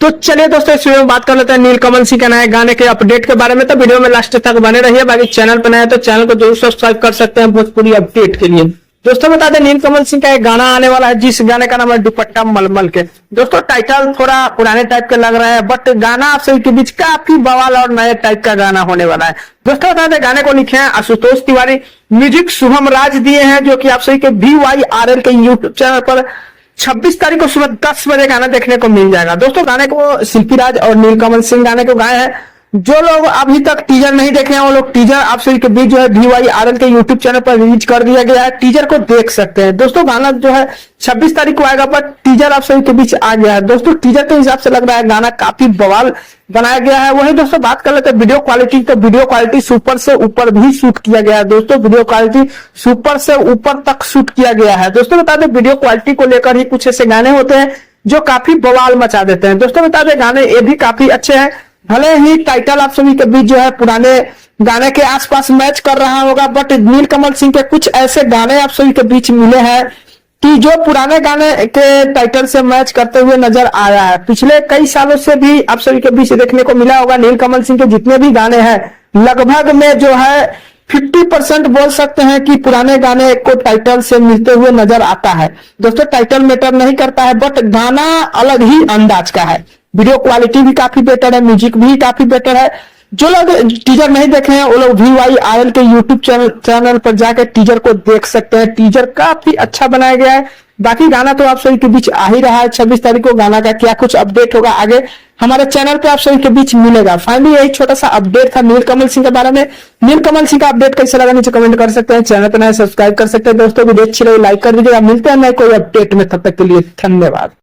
तो चलिए दोस्तों, इस वीडियो में बात कर लेते हैं नीलकमल सिंह के नए गाने के अपडेट के बारे में। तो वीडियो में लास्ट तक बने रहिए। बाकी चैनल पर नए हैं तो चैनल को जरूर सब्सक्राइब कर सकते हैं भोजपुरी अपडेट के लिए। दोस्तों बता दें, नीलकमल सिंह का एक गाना आने वाला है, जिस गाने का नाम है दुपट्टा मलमल के। दोस्तों टाइटल थोड़ा पुराने टाइप के लग रहा है, बट गाना आप सभी के बीच काफी बवाल और नए टाइप का गाना होने वाला है। दोस्तों बता दें, गाने को लिखे हैं आशुतोष तिवारी, म्यूजिक शुभम राज दिए हैं, जो कि आप सभी के VYRL के यूट्यूब चैनल पर 26 तारीख को सुबह 10 बजे गाना देखने को मिल जाएगा। दोस्तों गाने को शिल्पी राज और नीलकमल सिंह गाने को गाए हैं। जो लोग अभी तक टीजर नहीं देखे हैं, वो लोग टीजर आप सभी के बीच जो है VYRL के यूट्यूब चैनल पर रिलीज कर दिया गया है, टीजर को देख सकते हैं। दोस्तों गाना जो है 26 तारीख को आएगा, पर टीजर आप सभी के बीच आ गया है। दोस्तों टीजर के हिसाब से लग रहा है गाना काफी बवाल बनाया गया है। वहीं दोस्तों बात कर लेते हैं वीडियो क्वालिटी, तो वीडियो क्वालिटी सुपर से ऊपर भी शूट किया गया है। दोस्तों वीडियो क्वालिटी सुपर से ऊपर तक शूट किया गया है। दोस्तों बता दें, वीडियो क्वालिटी को लेकर ही कुछ ऐसे गाने होते हैं जो काफी बवाल मचा देते हैं। दोस्तों बता दें, गाने ये भी काफी अच्छे हैं। भले ही टाइटल आप सभी के बीच जो है पुराने गाने के आसपास मैच कर रहा होगा, बट नीलकमल सिंह के कुछ ऐसे गाने आप सभी के बीच मिले हैं कि जो पुराने गाने के टाइटल से मैच करते हुए नजर आया है। पिछले कई सालों से भी आप सभी के बीच देखने को मिला होगा। नीलकमल सिंह के जितने भी गाने हैं, लगभग में जो है 50% बोल सकते हैं कि पुराने गाने को टाइटल से मिलते हुए नजर आता है। दोस्तों टाइटल मैटर नहीं करता है, बट गाना अलग ही अंदाज का है। वीडियो क्वालिटी भी काफी बेटर है, म्यूजिक भी काफी बेटर है। जो लोग टीजर नहीं देखे हैं, वो लोग VYRL के यूट्यूब चैनल पर जाकर टीजर को देख सकते हैं। टीजर काफी अच्छा बनाया गया है। बाकी गाना तो आप सभी के बीच आ ही रहा है। 26 तारीख को गाना का क्या कुछ अपडेट होगा आगे हमारे चैनल पे आप सभी के बीच मिलेगा। फाइनली यही छोटा सा अपडेट था नीलकमल सिंह के बारे में। नीलकमल सिंह का अपडेट कैसा लगा नीचे कमेंट कर सकते हैं। चैनल पर नए सब्सक्राइब कर सकते हैं। दोस्तों वीडियो अच्छी लगी लाइक कर दीजिएगा। मिलते हैं नए कोई अपडेट में, तब तक के लिए धन्यवाद।